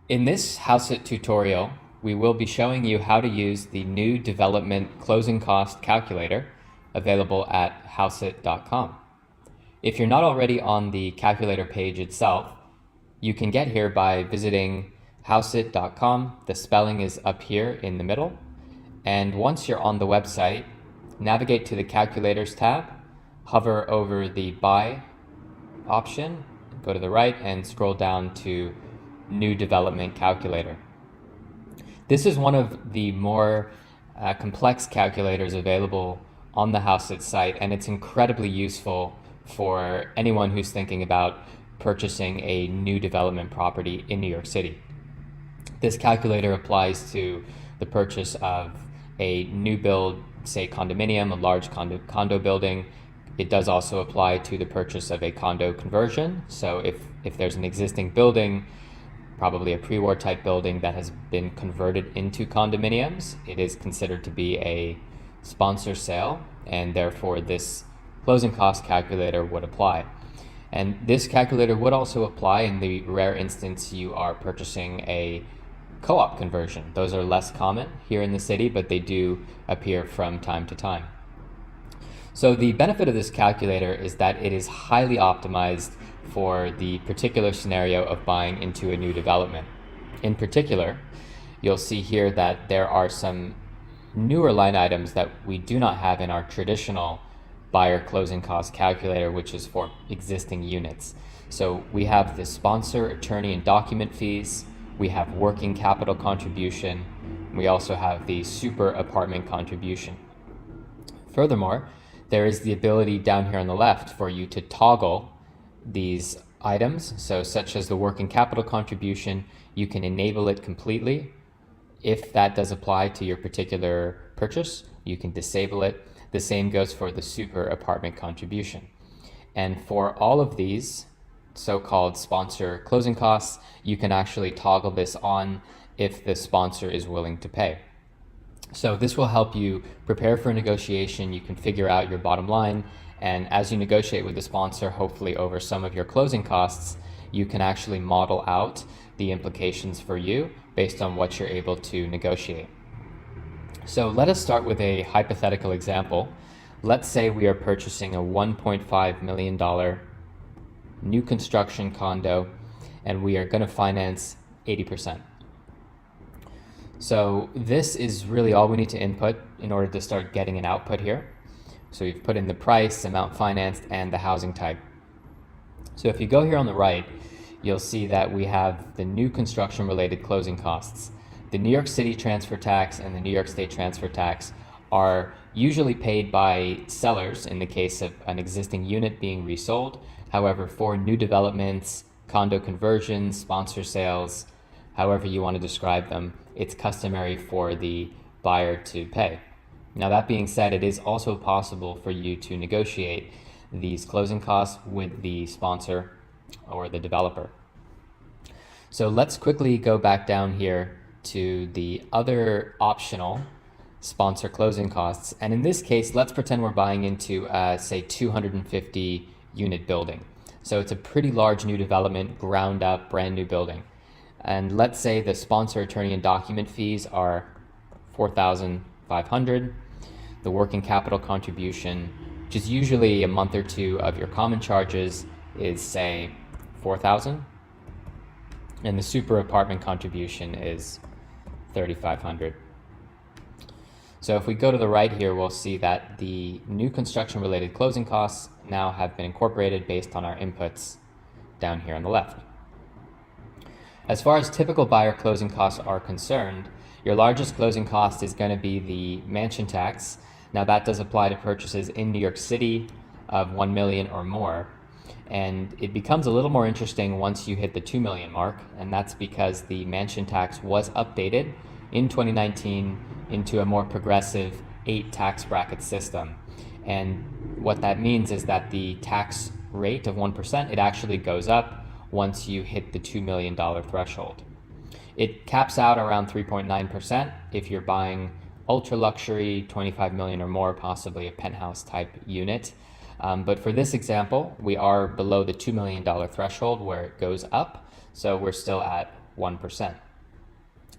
In this Hauseit tutorial, we will be showing you how to use the new development closing cost calculator available at hauseit.com. If you're not already on the calculator page itself, you can get here by visiting hauseit.com. The spelling is up here in the middle. And once you're on the website, navigate to the calculators tab, hover over the buy option, go to the right and scroll down to new development calculator. This is one of the more complex calculators available on the Hauseit site, and it's incredibly useful for anyone who's thinking about purchasing a new development property in New York City. This calculator applies to the purchase of a new build, say condominium, a large condo building. It does also apply to the purchase of a condo conversion. So if there's an existing building, probably a pre-war type building that has been converted into condominiums, it is considered to be a sponsor sale, and therefore this closing cost calculator would apply. And this calculator would also apply in the rare instance you are purchasing a co-op conversion. Those are less common here in the city, but they do appear from time to time. So the benefit of this calculator is that it is highly optimized for the particular scenario of buying into a new development. In particular, you'll see here that there are some newer line items that we do not have in our traditional buyer closing cost calculator, which is for existing units. So we have the sponsor, attorney, and document fees. We have working capital contribution. We also have the super apartment contribution. Furthermore, there is the ability down here on the left for you to toggle these items. So such as the working capital contribution, you can enable it completely. If that does apply to your particular purchase, you can disable it. The same goes for the super apartment contribution. And for all of these so-called sponsor closing costs, you can actually toggle this on if the sponsor is willing to pay. So this will help you prepare for a negotiation. You can figure out your bottom line, and as you negotiate with the sponsor, hopefully over some of your closing costs, you can actually model out the implications for you based on what you're able to negotiate. So let us start with a hypothetical example. Let's say we are purchasing a $1.5 million new construction condo, and we are going to finance 80%. So this is really all we need to input in order to start getting an output here. So we've put in the price, amount financed, and the housing type. So if you go here on the right, you'll see that we have the new construction related closing costs. The New York City transfer tax and the New York State transfer tax are usually paid by sellers in the case of an existing unit being resold. However, for new developments, condo conversions, sponsor sales, however you want to describe them, it's customary for the buyer to pay. Now, that being said, it is also possible for you to negotiate these closing costs with the sponsor or the developer. So let's quickly go back down here to the other optional sponsor closing costs. And in this case, let's pretend we're buying into, say, 250 unit building. So it's a pretty large new development, ground up, brand new building. And let's say the sponsor, attorney, and document fees are $4,500. The working capital contribution, which is usually a month or two of your common charges, is say $4,000. And the super apartment contribution is $3,500. So if we go to the right here, we'll see that the new construction related closing costs now have been incorporated based on our inputs down here on the left. As far as typical buyer closing costs are concerned, your largest closing cost is going to be the mansion tax. Now that does apply to purchases in New York City of 1 million or more. And it becomes a little more interesting once you hit the 2 million mark, and that's because the mansion tax was updated in 2019 into a more progressive 8 tax bracket system. And what that means is that the tax rate of 1%, it actually goes up once you hit the $2 million threshold. It caps out around 3.9% if you're buying ultra luxury, 25 million or more, possibly a penthouse type unit. But for this example, we are below the $2 million threshold where it goes up. So we're still at 1%.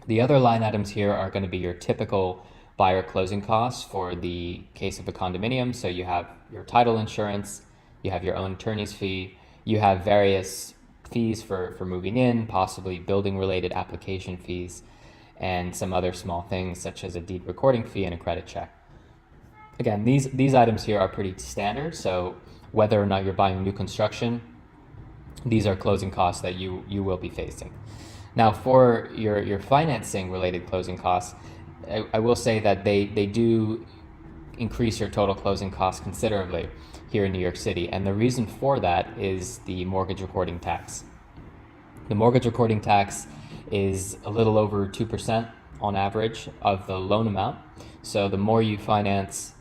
The other line items here are going to be your typical buyer closing costs for the case of a condominium. So you have your title insurance, you have your own attorney's fee, you have various fees for moving in, possibly building related application fees, and some other small things such as a deed recording fee and a credit check. Again, these items here are pretty standard, so whether or not you're buying new construction, these are closing costs that you will be facing. Now, for your financing related closing costs, I will say that they do increase your total closing costs considerably here in New York City. And the reason for that is the mortgage recording tax. The mortgage recording tax is a little over 2% on average of the loan amount. So the more you finance,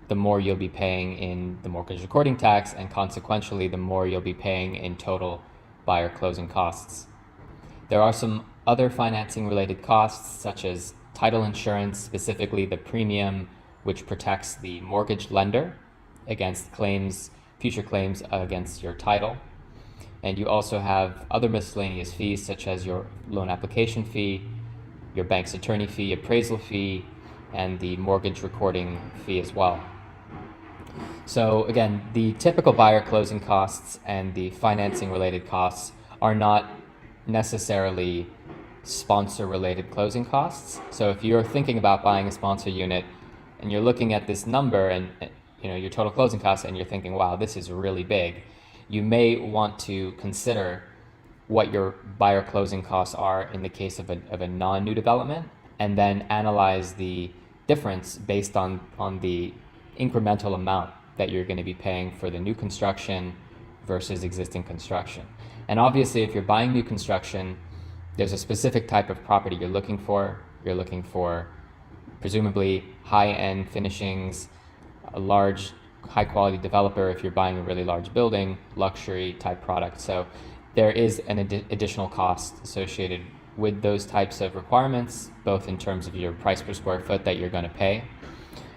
the more you'll be paying in the mortgage recording tax, and consequentially, the more you'll be paying in total buyer closing costs. There are some other financing related costs, such as title insurance, specifically the premium, which protects the mortgage lender against future claims against your title. And you also have other miscellaneous fees, such as your loan application fee, your bank's attorney fee, appraisal fee, and the mortgage recording fee as well. So again, the typical buyer closing costs and the financing related costs are not necessarily sponsor related closing costs. So if you're thinking about buying a sponsor unit and you're looking at this number and your total closing costs and you're thinking, wow, this is really big, you may want to consider what your buyer closing costs are in the case of a non-new development, and then analyze the difference based on the incremental amount that you're going to be paying for the new construction versus existing construction. And obviously, if you're buying new construction, there's a specific type of property you're looking for. You're looking for presumably high-end finishings, a large, high-quality developer if you're buying a really large building, luxury type product. So there is an additional cost associated with those types of requirements, both in terms of your price per square foot that you're going to pay,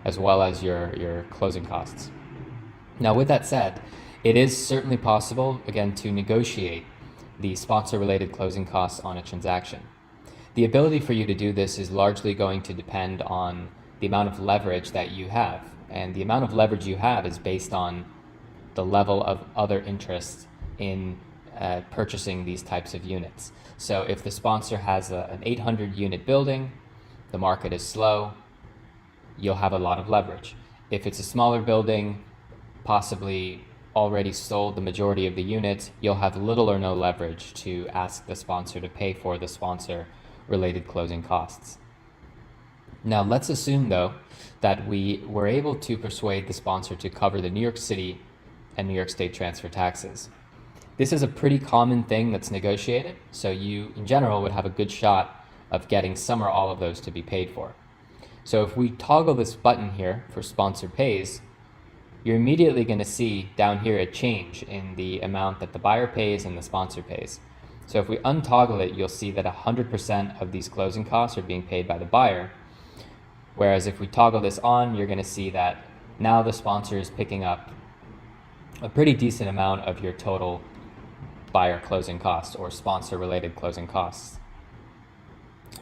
as well as your closing costs. Now, with that said, it is certainly possible, again, to negotiate the sponsor-related closing costs on a transaction. The ability for you to do this is largely going to depend on the amount of leverage that you have. And the amount of leverage you have is based on the level of other interest in purchasing these types of units. So if the sponsor has an 800 unit building, the market is slow, you'll have a lot of leverage. If it's a smaller building, possibly already sold the majority of the units, you'll have little or no leverage to ask the sponsor to pay for the sponsor related closing costs. Now let's assume though that we were able to persuade the sponsor to cover the New York City and New York State transfer taxes. This is a pretty common thing that's negotiated, so you in general would have a good shot of getting some or all of those to be paid for. So if we toggle this button here for sponsor pays, you're immediately going to see down here a change in the amount that the buyer pays and the sponsor pays. So if we untoggle it, you'll see that 100% of these closing costs are being paid by the buyer. Whereas if we toggle this on, you're going to see that now the sponsor is picking up a pretty decent amount of your total buyer closing costs or sponsor related closing costs.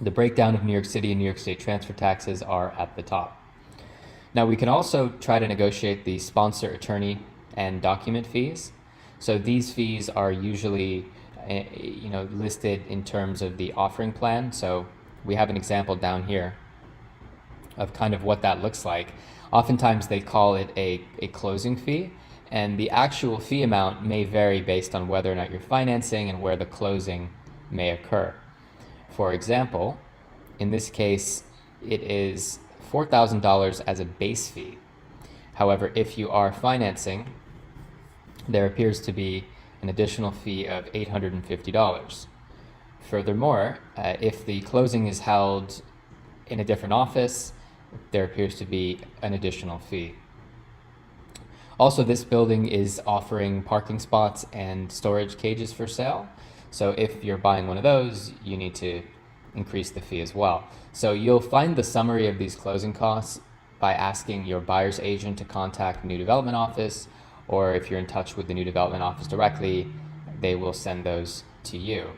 The breakdown of New York City and New York State transfer taxes are at the top. Now we can also try to negotiate the sponsor attorney and document fees. So these fees are usually listed in terms of the offering plan. So we have an example down here of kind of what that looks like. Oftentimes they call it a closing fee, and the actual fee amount may vary based on whether or not you're financing and where the closing may occur. For example, in this case, it is $4,000 as a base fee. However, if you are financing, there appears to be an additional fee of $850. Furthermore, if the closing is held in a different office, there appears to be an additional fee. Also, this building is offering parking spots and storage cages for sale. So if you're buying one of those, you need to increase the fee as well. So you'll find the summary of these closing costs by asking your buyer's agent to contact the new development office, or if you're in touch with the new development office directly, they will send those to you.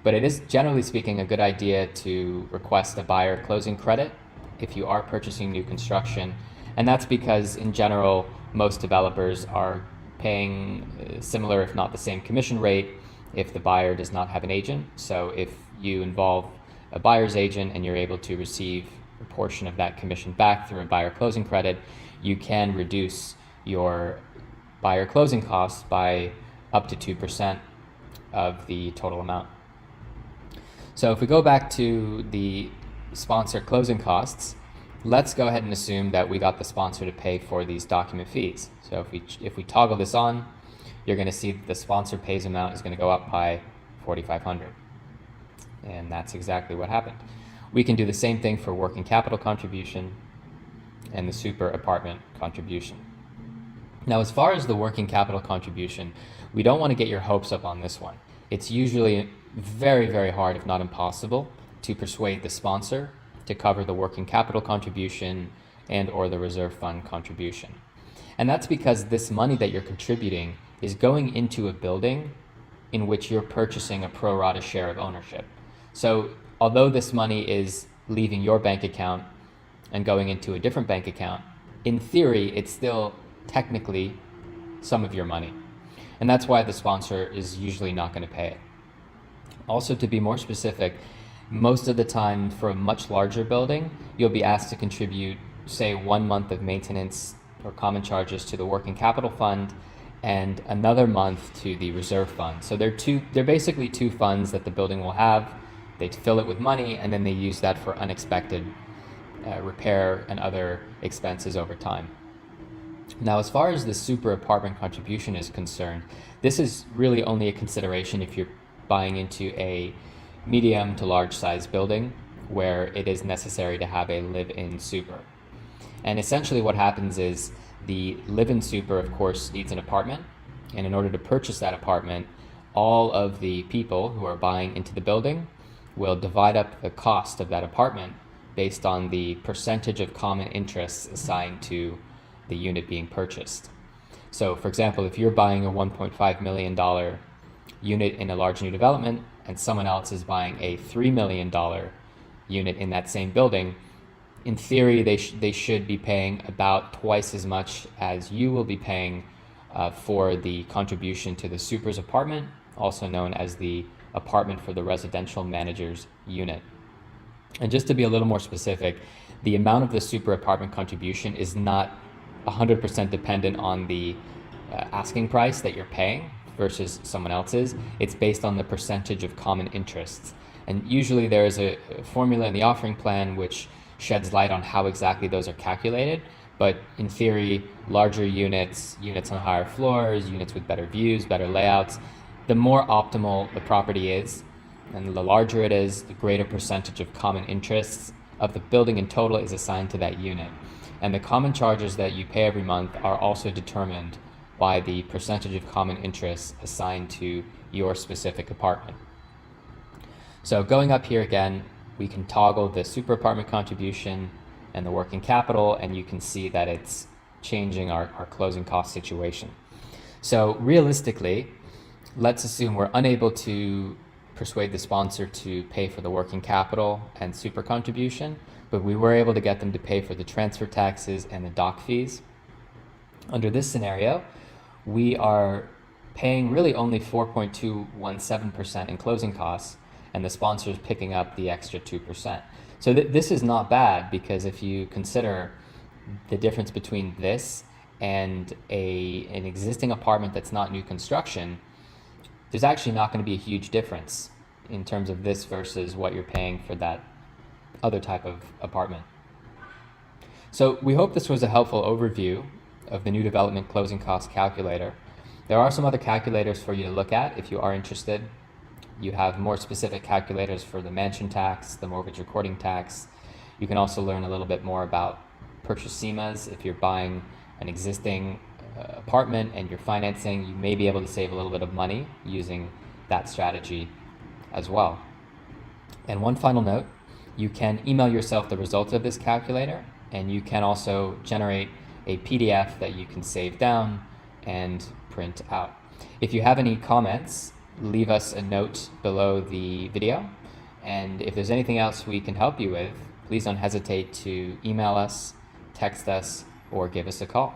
But it is, generally speaking, a good idea to request a buyer closing credit if you are purchasing new construction. And that's because, in general, most developers are paying similar, if not the same, commission rate if the buyer does not have an agent. So if you involve a buyer's agent and you're able to receive a portion of that commission back through a buyer closing credit, you can reduce your buyer closing costs by up to 2% of the total amount. So if we go back to the sponsor closing costs, let's go ahead and assume that we got the sponsor to pay for these document fees. So if we toggle this on, you're going to see that the sponsor pays amount is going to go up by $4,500. And that's exactly what happened. We can do the same thing for working capital contribution and the super apartment contribution. Now, as far as the working capital contribution, we don't want to get your hopes up on this one. It's usually very, very hard, if not impossible, to persuade the sponsor to cover the working capital contribution and or the reserve fund contribution. And that's because this money that you're contributing is going into a building in which you're purchasing a pro rata share of ownership. So although this money is leaving your bank account and going into a different bank account, in theory, it's still technically some of your money. And that's why the sponsor is usually not going to pay it. Also, to be more specific, most of the time for a much larger building, you'll be asked to contribute, say, 1 month of maintenance or common charges to the working capital fund and another month to the reserve fund. So they're basically two funds that the building will have. They fill it with money and then they use that for unexpected repair and other expenses over time. Now, as far as the super apartment contribution is concerned, this is really only a consideration if you're buying into a medium to large size building where it is necessary to have a live-in super. And essentially what happens is the live-in super, of course, needs an apartment. And in order to purchase that apartment, all of the people who are buying into the building will divide up the cost of that apartment based on the percentage of common interests assigned to the unit being purchased. So, for example, if you're buying a $1.5 million unit in a large new development and someone else is buying a $3 million unit in that same building, in theory, they should be paying about twice as much as you will be paying for the contribution to the super's apartment, also known as the apartment for the residential manager's unit. And just to be a little more specific, the amount of the super apartment contribution is not 100% dependent on the asking price that you're paying versus someone else's. It's based on the percentage of common interests. And usually there is a formula in the offering plan which sheds light on how exactly those are calculated. But in theory, larger units on higher floors, units with better views, better layouts, the more optimal the property is, and the larger it is, the greater percentage of common interests of the building in total is assigned to that unit. And the common charges that you pay every month are also determined by the percentage of common interests assigned to your specific apartment. So going up here again, we can toggle the super apartment contribution and the working capital, and you can see that it's changing our closing cost situation. So realistically, let's assume we're unable to persuade the sponsor to pay for the working capital and super contribution, but we were able to get them to pay for the transfer taxes and the dock fees. Under this scenario, we are paying really only 4.217% in closing costs, and the sponsor is picking up the extra 2%. So this is not bad, because if you consider the difference between this and an existing apartment that's not new construction, there's actually not going to be a huge difference in terms of this versus what you're paying for that other type of apartment. So we hope this was a helpful overview of the new development closing cost calculator. There are some other calculators for you to look at if you are interested. You have more specific calculators for the mansion tax, the mortgage recording tax. You can also learn a little bit more about purchase CEMAs. If you're buying an existing apartment and you're financing, you may be able to save a little bit of money using that strategy as well. And one final note, you can email yourself the results of this calculator, and you can also generate a PDF that you can save down and print out. If you have any comments leave us a note below the video. And if there's anything else we can help you with, please don't hesitate to email us, text us, or give us a call.